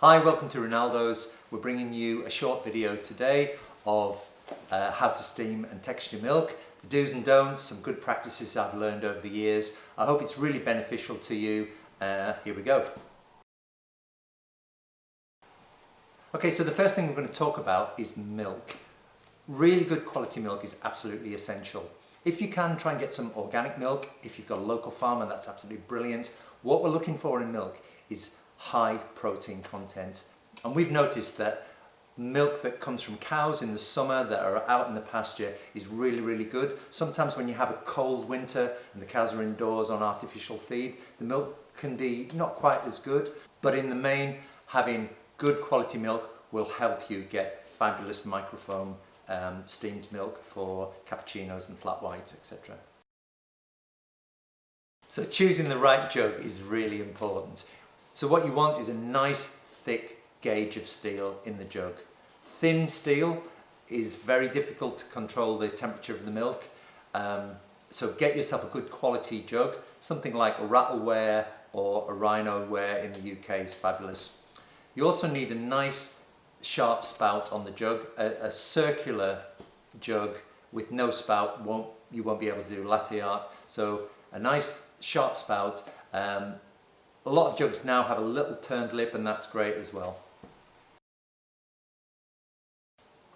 Hi, welcome to Ronaldo's. We're bringing you a short video today of how to steam and texture milk, the do's and don'ts, some good practices I've learned over the years. I hope it's really beneficial to you. Here we go. Okay, so the first thing we're going to talk about is milk. Really good quality milk is absolutely essential. If you can, try and get some organic milk. If you've got a local farmer, that's absolutely brilliant. What we're looking for in milk is high protein content, and we've noticed that milk that comes from cows in the summer that are out in the pasture is really good. Sometimes when you have a cold winter and the cows are indoors on artificial feed, the milk can be not quite as good, but in the main, having good quality milk will help you get fabulous microfoam steamed milk for cappuccinos and flat whites, etc. So choosing the right jug is really important. So what you want is a nice thick gauge of steel in the jug. Thin steel is very difficult to control the temperature of the milk, so get yourself a good quality jug. Something like a Rattleware or a Rhinoware in the UK is fabulous. You also need a nice sharp spout on the jug. A circular jug with no spout you won't be able to do latte art, so a nice sharp spout. A lot of jugs now have a little turned lip, and that's great as well.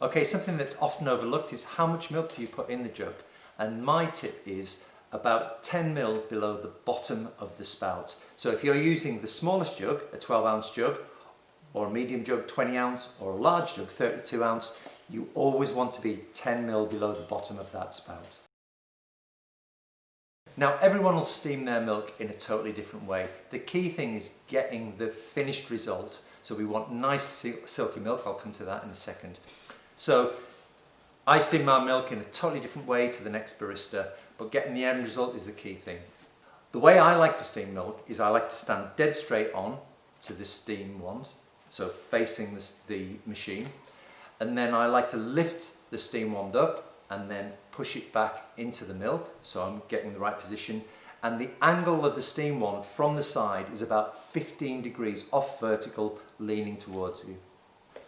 Okay, something that's often overlooked is how much milk do you put in the jug? And my tip is about 10 ml below the bottom of the spout. So if you're using the smallest jug, a 12-ounce jug, or a medium jug, 20 ounce, or a large jug, 32 ounce, you always want to be 10 ml below the bottom of that spout. Now, everyone will steam their milk in a totally different way. The key thing is getting the finished result. So we want nice silky milk. I'll come to that in a second. So I steam my milk in a totally different way to the next barista, but getting the end result is the key thing. The way I like to steam milk is I like to stand dead straight on to the steam wand, so facing the machine, and then I like to lift the steam wand up and then push it back into the milk, so I'm getting the right position, and the angle of the steam wand from the side is about 15 degrees off vertical, leaning towards you.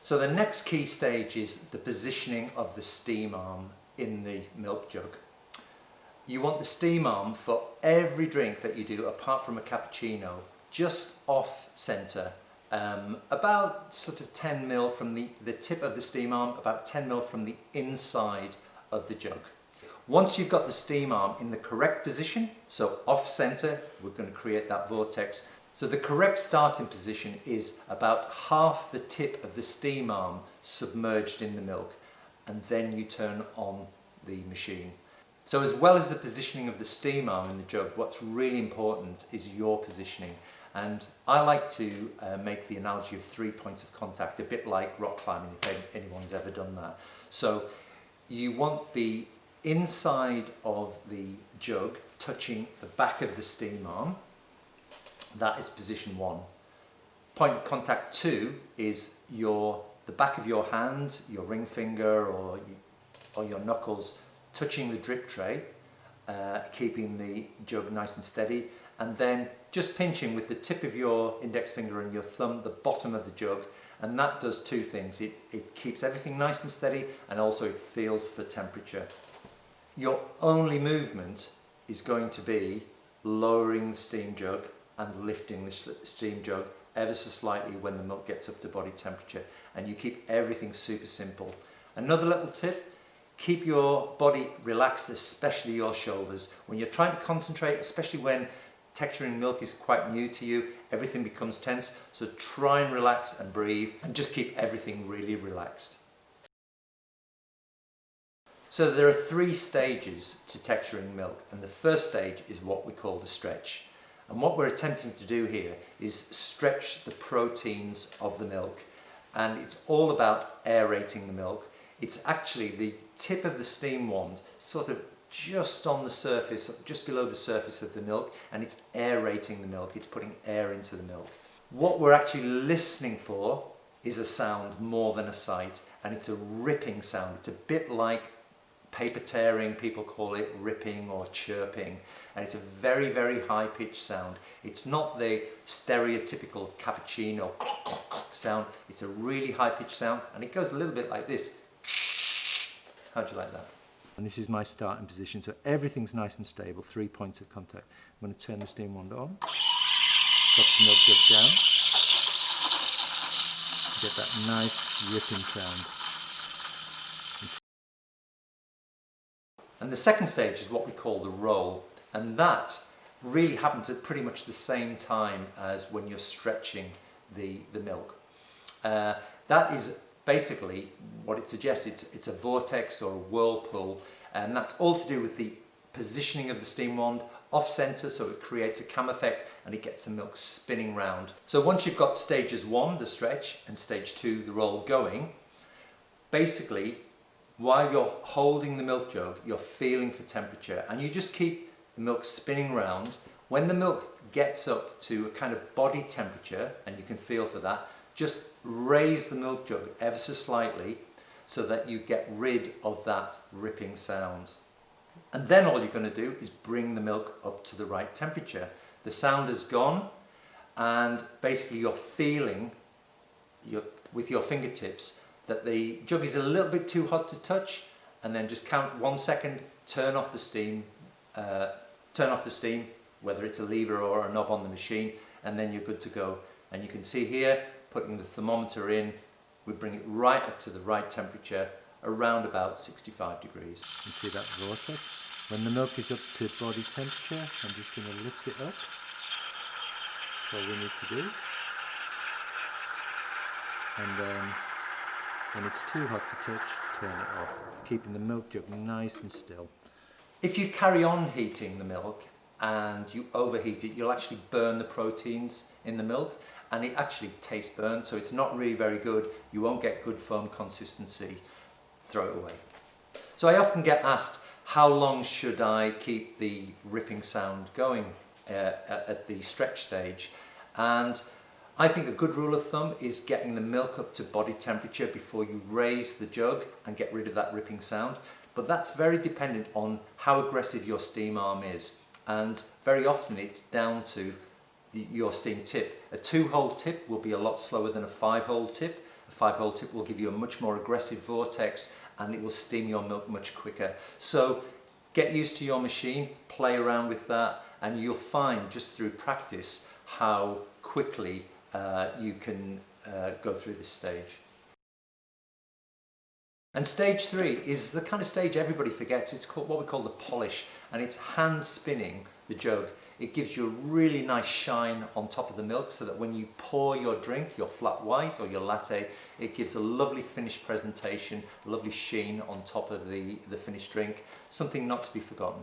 So the next key stage is the positioning of the steam arm in the milk jug. You want the steam arm for every drink that you do, apart from a cappuccino, just off centre, about sort of 10 ml from the tip of the steam arm, about 10 ml from the inside of the jug. Once you've got the steam arm in the correct position, so off center, we're going to create that vortex. So the correct starting position is about half the tip of the steam arm submerged in the milk, and then you turn on the machine. So as well as the positioning of the steam arm in the jug, what's really important is your positioning. And I like to make the analogy of 3 points of contact, a bit like rock climbing, if anyone's ever done that. So you want the inside of the jug touching the back of the steam arm. That is position 1. Point of contact 2 is the back of your hand, your ring finger or your knuckles touching the drip tray, keeping the jug nice and steady, and then just pinching with the tip of your index finger and your thumb the bottom of the jug. And that does two things. It keeps everything nice and steady, and also it feels for temperature. Your only movement is going to be lowering the steam jug and lifting the steam jug ever so slightly when the milk gets up to body temperature, and you keep everything super simple. Another little tip, keep your body relaxed, especially your shoulders. When you're trying to concentrate, especially when texturing milk is quite new to you, everything becomes tense, so try and relax and breathe and just keep everything really relaxed. So there are 3 stages to texturing milk, and the first stage is what we call the stretch. And what we're attempting to do here is stretch the proteins of the milk, and it's all about aerating the milk. It's actually the tip of the steam wand sort of just on the surface, just below the surface of the milk, and it's aerating the milk, it's putting air into the milk. What we're actually listening for is a sound more than a sight, and it's a ripping sound. It's a bit like paper tearing, people call it ripping or chirping, and it's a very high pitched sound. It's not the stereotypical cappuccino sound. It's a really high-pitched sound, and it goes a little bit like this. How do you like that? And this is my starting position, so everything's nice and stable, 3 points of contact. I'm going to turn the steam wand on, drop the milk jug down, get that nice ripping sound. And the second stage is what we call the roll, and that really happens at pretty much the same time as when you're stretching the milk. That is basically what it suggests. It's a vortex or a whirlpool, and that's all to do with the positioning of the steam wand off center, so it creates a cam effect and it gets the milk spinning round. So once you've got stages 1, the stretch, and stage 2, the roll going, basically while you're holding the milk jug, you're feeling for temperature, and you just keep the milk spinning round. When the milk gets up to a kind of body temperature, and you can feel for that, just raise the milk jug ever so slightly so that you get rid of that ripping sound. And then all you're going to do is bring the milk up to the right temperature. The sound is gone, and basically you're feeling with your fingertips that the jug is a little bit too hot to touch, and then just count 1 second, turn off the steam, whether it's a lever or a knob on the machine, and then you're good to go. And you can see here, putting the thermometer in, we bring it right up to the right temperature, around about 65 degrees. You see that vortex? When the milk is up to body temperature, I'm just going to lift it up. That's all we need to do. And then when it's too hot to touch, turn it off, keeping the milk jug nice and still. If you carry on heating the milk and you overheat it, you'll actually burn the proteins in the milk, and it actually tastes burnt, so it's not really very good. You won't get good foam consistency. Throw it away. So I often get asked, how long should I keep the ripping sound going at the stretch stage? And I think a good rule of thumb is getting the milk up to body temperature before you raise the jug and get rid of that ripping sound. But that's very dependent on how aggressive your steam arm is. And very often it's down to your steam tip. A 2-hole tip will be a lot slower than a 5-hole tip. A 5-hole tip will give you a much more aggressive vortex, and it will steam your milk much quicker. So get used to your machine, play around with that, and you'll find just through practice how quickly you can go through this stage. And stage 3 is the kind of stage everybody forgets. It's called what we call the polish, and it's hand spinning the jug. It gives you a really nice shine on top of the milk, so that when you pour your drink, your flat white or your latte, it gives a lovely finished presentation, a lovely sheen on top of the finished drink, something not to be forgotten.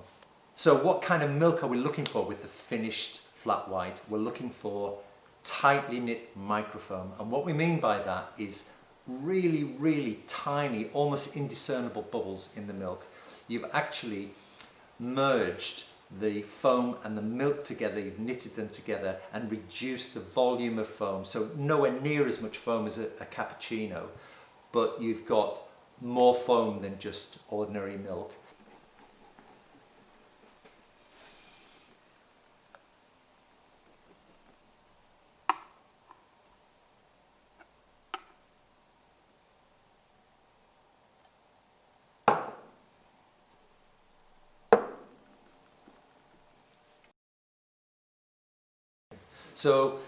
So what kind of milk are we looking for with the finished flat white? We're looking for tightly knit microfoam, and what we mean by that is really, really tiny, almost indiscernible bubbles in the milk. You've actually merged the foam and the milk together, you've knitted them together and reduced the volume of foam. So nowhere near as much foam as a cappuccino, but you've got more foam than just ordinary milk. So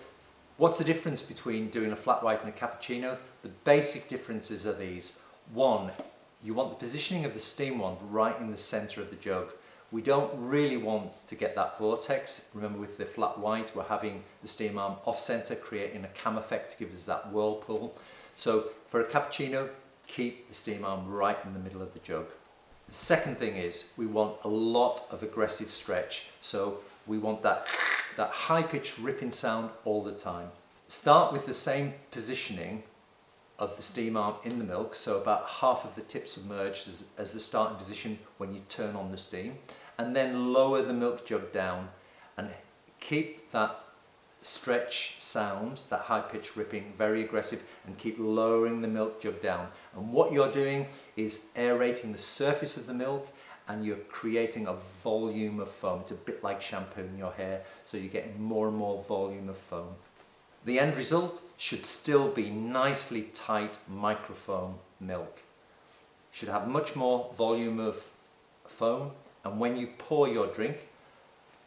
what's the difference between doing a flat white and a cappuccino? The basic differences are these. One, you want the positioning of the steam wand right in the center of the jug. We don't really want to get that vortex. Remember, with the flat white, we're having the steam arm off center, creating a cam effect to give us that whirlpool. So for a cappuccino, keep the steam arm right in the middle of the jug. The second thing is we want a lot of aggressive stretch. So we want that high-pitched ripping sound all the time. Start with the same positioning of the steam arm in the milk, so about half of the tip submerged as the starting position when you turn on the steam, and then lower the milk jug down and keep that stretch sound, that high-pitched ripping, very aggressive, and keep lowering the milk jug down. And what you're doing is aerating the surface of the milk, and you're creating a volume of foam. It's a bit like shampooing your hair, so you're getting more and more volume of foam. The end result should still be nicely tight microfoam milk. Should have much more volume of foam, and when you pour your drink,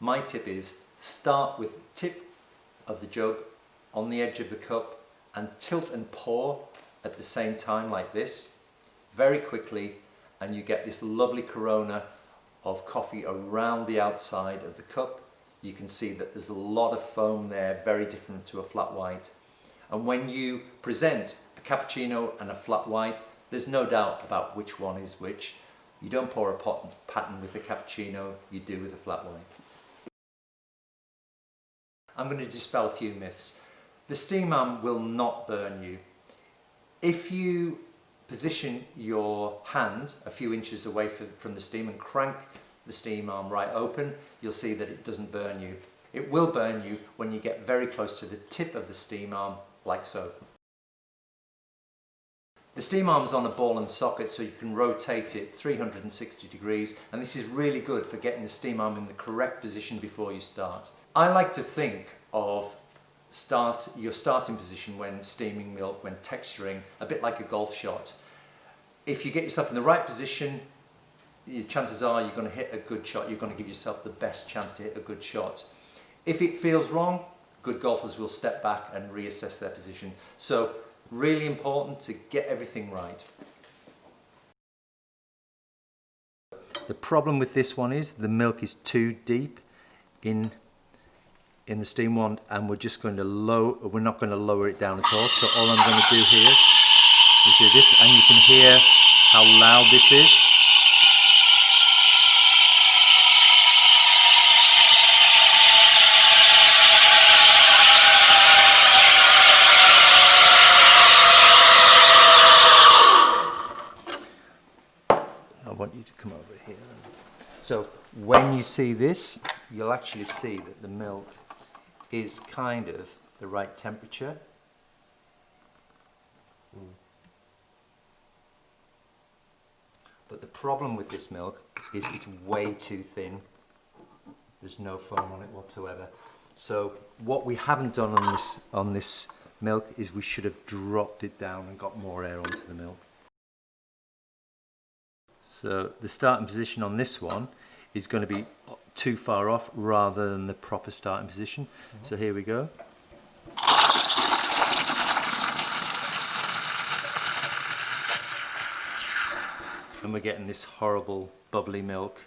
my tip is start with the tip of the jug on the edge of the cup and tilt and pour at the same time like this, very quickly, and you get this lovely corona of coffee around the outside of the cup. You can see that there's a lot of foam there, very different to a flat white. And when you present a cappuccino and a flat white, there's no doubt about which one is which. You don't pour a pattern with a cappuccino, you do with a flat white. I'm going to dispel a few myths. The steam arm will not burn you. If you position your hand a few inches away from the steam and crank the steam arm right open, you'll see that it doesn't burn you. It will burn you when you get very close to the tip of the steam arm, like so. The steam arm is on a ball and socket, so you can rotate it 360 degrees, and this is really good for getting the steam arm in the correct position before you start. I like to think of your starting position when steaming milk, when texturing, a bit like a golf shot. If you get yourself in the right position, chances are you're going to hit a good shot. You're going to give yourself the best chance to hit a good shot. If it feels wrong, good golfers will step back and reassess their position. So really important to get everything right. The problem with this one is the milk is too deep in the steam wand, and we're not going to lower it down at all. So all I'm going to do here is do this, and you can hear how loud this is. I want you to come over here. So when you see this, you'll actually see that the milk is kind of the right temperature. But the problem with this milk is it's way too thin. There's no foam on it whatsoever. So what we haven't done on this milk is we should have dropped it down and got more air onto the milk. So the starting position on this one is going to be too far off rather than the proper starting position. So here we go. And we're getting this horrible bubbly milk.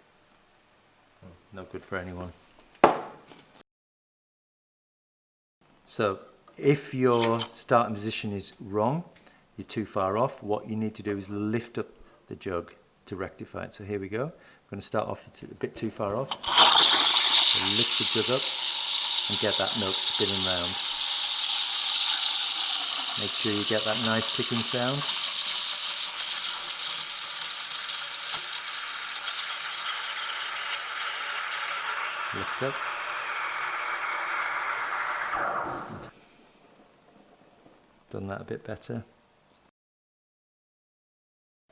No good for anyone. So if your starting position is wrong, you're too far off, what you need to do is lift up the jug to rectify it. So here we go. I'm going to start off, it's a bit too far off. So lift the jug up and get that milk spinning round. Make sure you get that nice ticking sound. Lift up. Done that a bit better.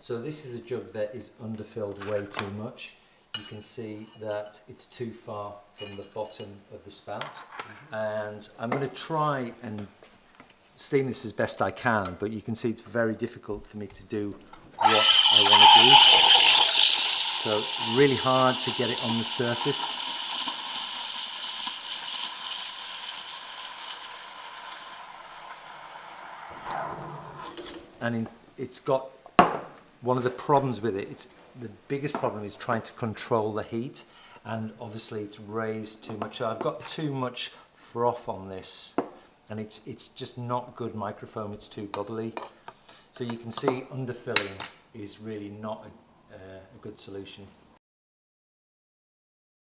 So this is a jug that is underfilled way too much. You can see that it's too far from the bottom of the spout. And I'm going to try and steam this as best I can, but you can see it's very difficult for me to do what I want to do. So it's really hard to get it on the surface. And it's got one of the problems with it. The biggest problem is trying to control the heat, and obviously it's raised too much. So I've got too much froth on this, and it's just not good microfoam. It's too bubbly. So you can see underfilling is really not a good solution.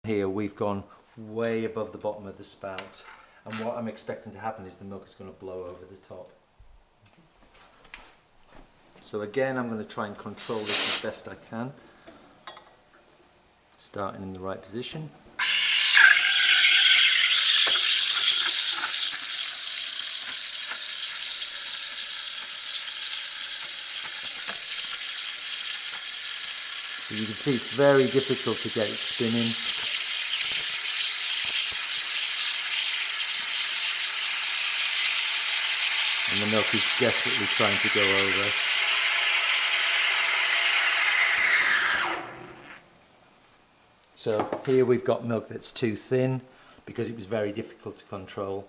Here we've gone way above the bottom of the spout, and what I'm expecting to happen is the milk is going to blow over the top. So again, I'm going to try and control this as best I can. Starting in the right position. So you can see it's very difficult to get it spinning. And the milk is desperately trying to go over. So here we've got milk that's too thin because it was very difficult to control.